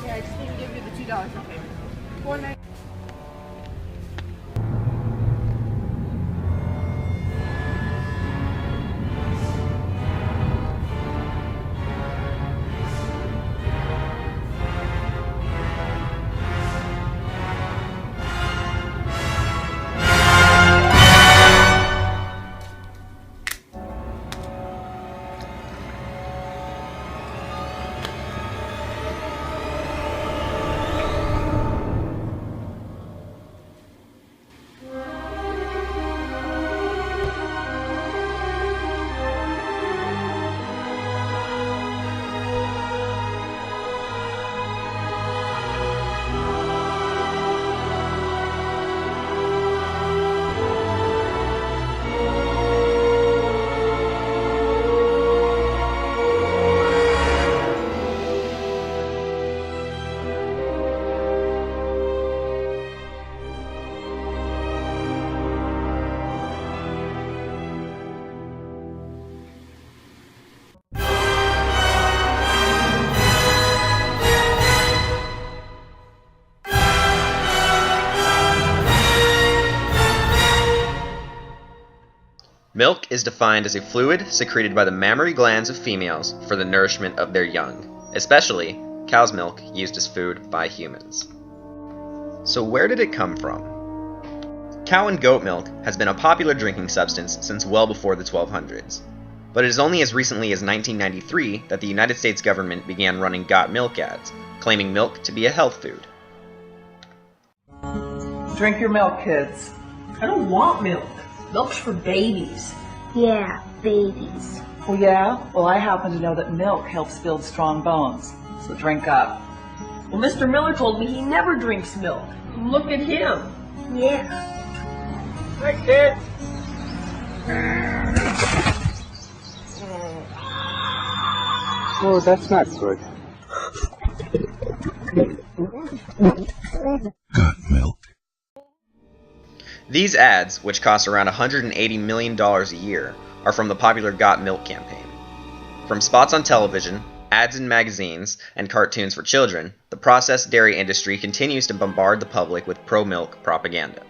Yeah, I just need to give you the $2 for payment. 4.90. Milk is defined as a fluid secreted by the mammary glands of females for the nourishment of their young, especially cow's milk used as food by humans. So where did it come from? Cow and goat milk has been a popular drinking substance since well before the 1200s, but it is only as recently as 1993 that the United States government began running Got Milk ads, claiming milk to be a health food. Drink your milk, kids. I don't want milk. Milk's for babies. Yeah, babies. Oh yeah? Well, I happen to know that milk helps build strong bones. So drink up. Well, Mr. Miller told me he never drinks milk. Look at him. Yeah. Hi, kids. Oh, that's not good. Got milk. These ads, which cost around $180 million a year, are from the popular Got Milk campaign. From spots on television, ads in magazines, and cartoons for children, the processed dairy industry continues to bombard the public with pro-milk propaganda.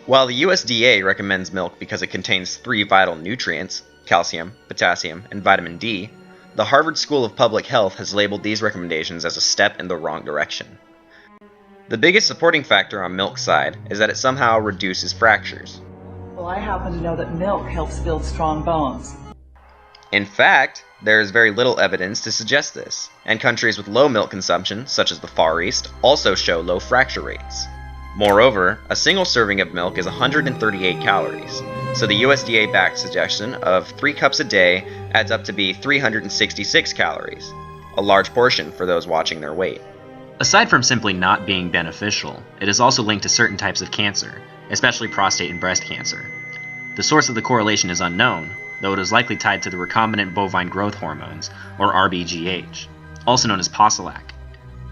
While the USDA recommends milk because it contains 3 vital nutrients, calcium, potassium, and vitamin D, the Harvard School of Public Health has labeled these recommendations as a step in the wrong direction. The biggest supporting factor on milk's side is that it somehow reduces fractures. Well, I happen to know that milk helps build strong bones. In fact, there is very little evidence to suggest this, and countries with low milk consumption, such as the Far East, also show low fracture rates. Moreover, a single serving of milk is 138 calories, so the USDA-backed suggestion of 3 cups a day adds up to be 366 calories, a large portion for those watching their weight. Aside from simply not being beneficial, it is also linked to certain types of cancer, especially prostate and breast cancer. The source of the correlation is unknown, though it is likely tied to the recombinant bovine growth hormones, or RBGH, also known as Posilac.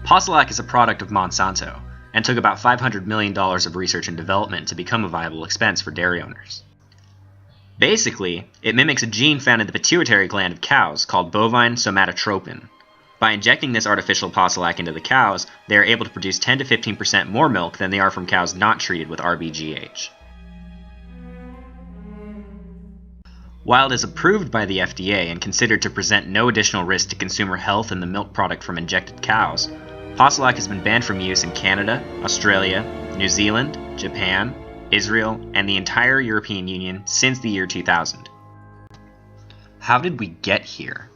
Posilac is a product of Monsanto, and took about $500 million of research and development to become a viable expense for dairy owners. Basically, it mimics a gene found in the pituitary gland of cows called bovine somatotropin. By injecting this artificial Posilac into the cows, they are able to produce 10 to 15% more milk than they are from cows not treated with RBGH. While it is approved by the FDA and considered to present no additional risk to consumer health in the milk product from injected cows, Posilac has been banned from use in Canada, Australia, New Zealand, Japan, Israel, and the entire European Union since the year 2000. How did we get here?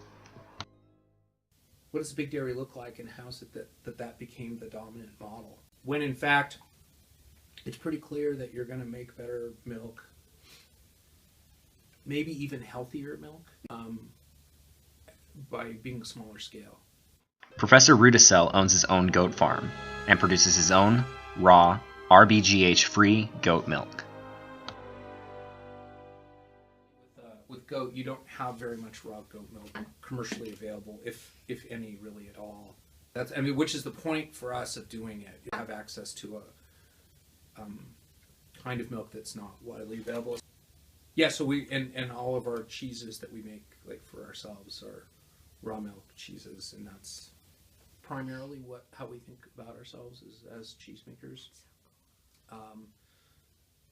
What does Big Dairy look like, and how is it that became the dominant model? When in fact, it's pretty clear that you're going to make better milk, maybe even healthier milk, by being smaller scale. Professor Rudisell owns his own goat farm and produces his own raw, RBGH-free goat milk. With goat, you don't have very much raw goat milk commercially available, if any, really at all. Which is the point for us of doing it. You have access to a kind of milk that's not widely available. Yeah, so we and all of our cheeses that we make, like for ourselves, are raw milk cheeses, and that's primarily how we think about ourselves as cheesemakers.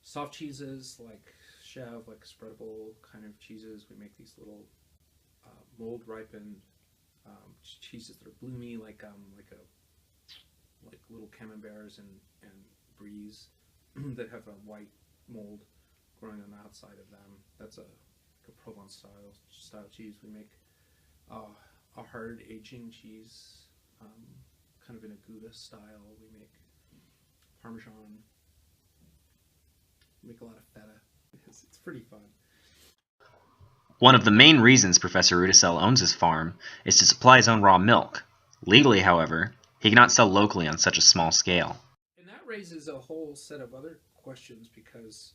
Soft cheeses like Chev, like spreadable kind of cheeses. We make these little mold ripened cheeses that are bloomy, like little camemberts and bries that have a white mold growing on the outside of them. That's a Provence style cheese. We make a hard aging cheese, kind of in a Gouda style. We make Parmesan. We make a lot of feta. It's pretty fun. One of the main reasons Professor Rudisell owns his farm is to supply his own raw milk. Legally, however, he cannot sell locally on such a small scale. And that raises a whole set of other questions, because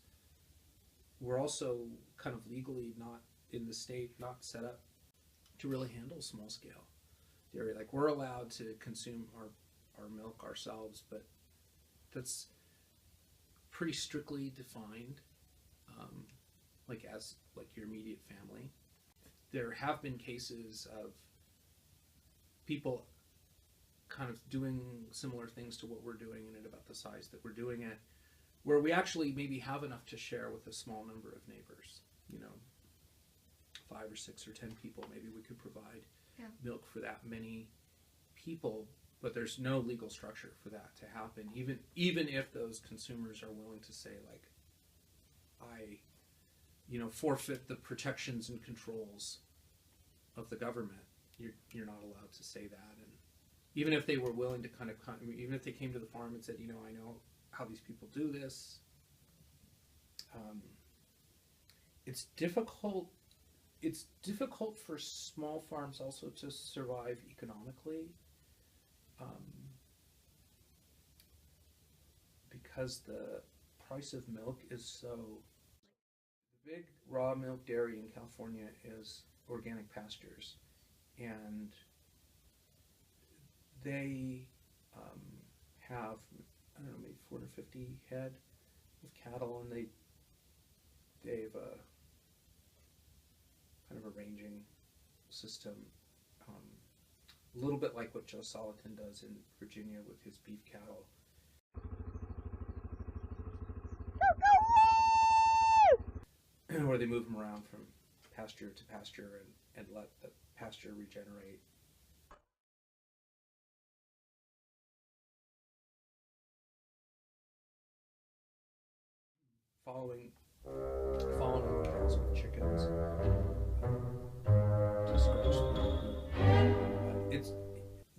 we're also kind of legally not in the state, not set up to really handle small scale dairy. Like, we're allowed to consume our milk ourselves, but that's pretty strictly defined, as your immediate family. There have been cases of people kind of doing similar things to what we're doing and at about the size that we're doing it, where we actually maybe have enough to share with a small number of neighbors, 5 or 6 or 10 people. Maybe we could provide milk for that many people, but there's no legal structure for that to happen. Even if those consumers are willing to say, like, I forfeit the protections and controls of the government, you're not allowed to say that. And even if they were willing to even if they came to the farm and said, I know how these people do this, it's difficult. It's difficult for small farms also to survive economically, because the price of milk is so. The big raw milk dairy in California is Organic Pastures, and they have, I don't know, maybe 450 head of cattle, and they have a kind of a ranging system, a little bit like what Joe Soliton does in Virginia with his beef cattle. Where they move them around from pasture to pasture and let the pasture regenerate. Following the cows with chickens,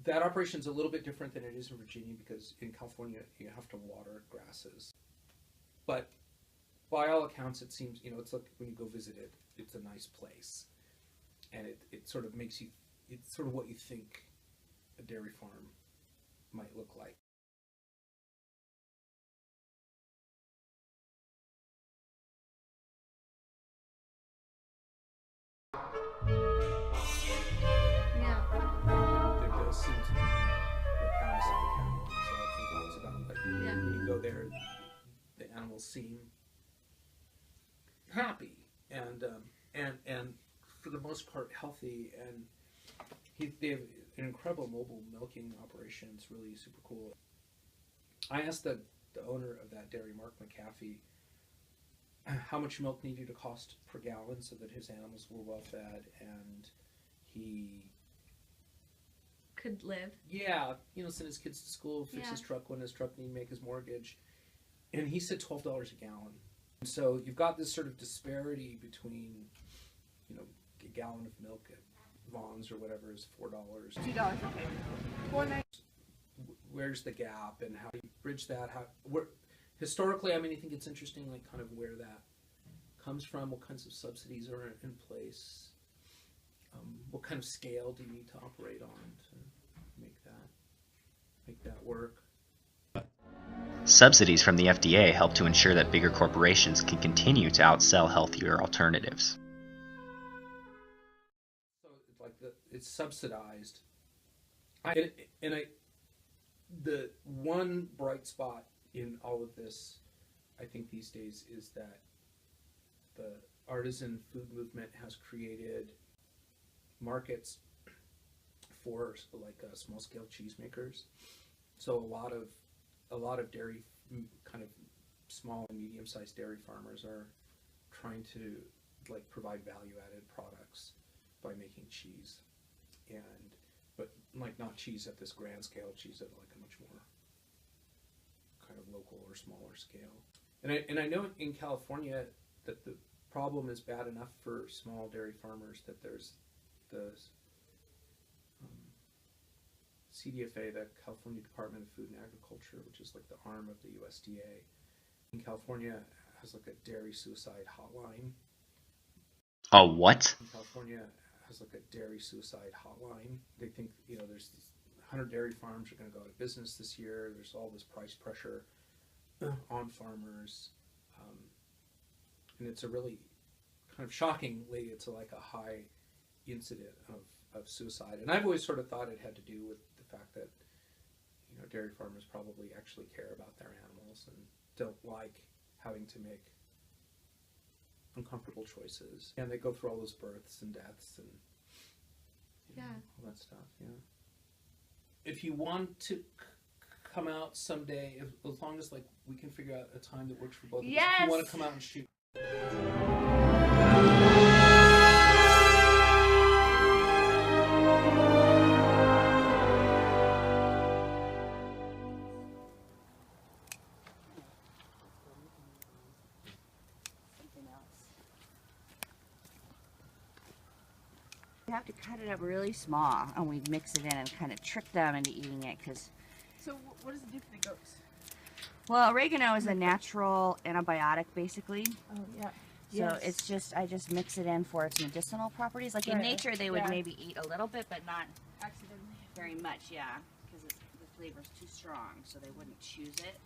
that operation's a little bit different than it is in Virginia, because in California you have to water grasses. But by all accounts, it seems, it's like when you go visit it, it's a nice place, and it sort of makes you, it's sort of what you think a dairy farm might look like. There does seem to be the cows and the cattle, so I think it was about, like, when you go there, the animals seem happy and for the most part healthy, and they have an incredible mobile milking operation. It's really super cool. I asked the owner of that dairy, Mark McAfee, how much milk needed to cost per gallon so that his animals were well fed, and he could live. Yeah, send his kids to school, fix his truck when his truck needed to make his mortgage, and he said $12 a gallon. So you've got this sort of disparity between, a gallon of milk at Vons or whatever is $4. $2 for payment. Where's the gap, and how do you bridge that? Historically, I think it's interesting, like, kind of where that comes from. What kinds of subsidies are in place? What kind of scale do you need to operate on to make that work? Subsidies from the FDA help to ensure that bigger corporations can continue to outsell healthier alternatives. So it's like it's subsidized. The one bright spot in all of this, I think these days, is that the artisan food movement has created markets for small scale cheesemakers. So a lot of dairy, kind of small and medium sized dairy farmers are trying to like provide value added products by making cheese, but like not cheese at this grand scale, cheese at like a much more kind of local or smaller scale. And I know in California that the problem is bad enough for small dairy farmers that there's the CDFA, the California Department of Food and Agriculture, which is like the arm of the USDA. In California has like a dairy suicide hotline. A what? In California has like a dairy suicide hotline. They think, there's 100 dairy farms are going to go out of business this year. There's all this price pressure on farmers. And it's a really kind of shockingly, it's like a high incident of suicide. And I've always sort of thought it had to do with the fact that, dairy farmers probably actually care about their animals and don't like having to make uncomfortable choices. And they go through all those births and deaths and all that stuff, If you want to come out someday, as long as like we can figure out a time that works for both of us, if you want to come out and shoot. We have to cut it up really small, and we mix it in and kind of trick them into eating it. So what does it do for the goats? Well, oregano is a natural antibiotic, basically. Oh yeah. So it's just, I just mix it in for its medicinal properties. Like in nature, they would maybe eat a little bit, but not Accidentally. very much, because the flavor's too strong, so they wouldn't choose it.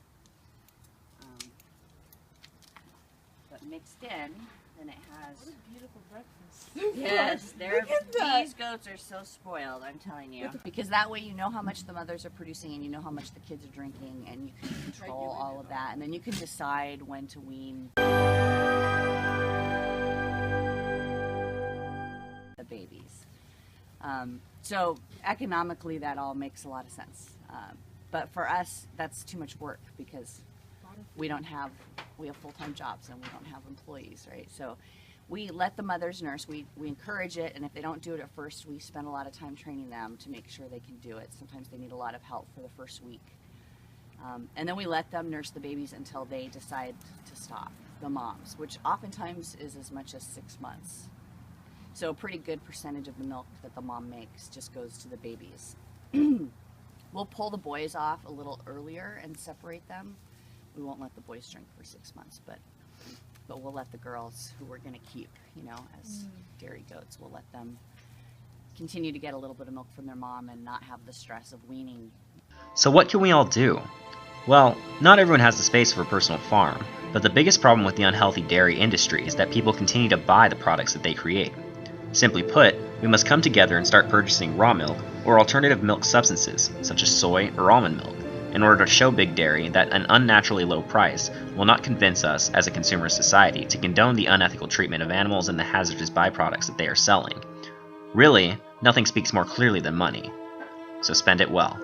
But mixed in, then it has. What a beautiful breakfast. Yes, Look at that. these goats are so spoiled, I'm telling you. Because that way you know how much the mothers are producing and you know how much the kids are drinking, and you can control all of that. And then you can decide when to wean the babies. So economically that all makes a lot of sense. But for us, that's too much work because we have full-time jobs and we don't have employees, right? So we let the mothers nurse. We encourage it, and if they don't do it at first, we spend a lot of time training them to make sure they can do it. Sometimes they need a lot of help for the first week. And then we let them nurse the babies until they decide to stop, the moms, which oftentimes is as much as 6 months. So a pretty good percentage of the milk that the mom makes just goes to the babies. We'll pull the boys off a little earlier and separate them. We won't let the boys drink for 6 months, but we'll let the girls who we're going to keep, as dairy goats, we'll let them continue to get a little bit of milk from their mom and not have the stress of weaning. So what can we all do? Well, not everyone has the space for a personal farm, but the biggest problem with the unhealthy dairy industry is that people continue to buy the products that they create. Simply put, we must come together and start purchasing raw milk or alternative milk substances, such as soy or almond milk, in order to show big dairy that an unnaturally low price will not convince us as a consumer society to condone the unethical treatment of animals and the hazardous byproducts that they are selling. Really, nothing speaks more clearly than money. So spend it well.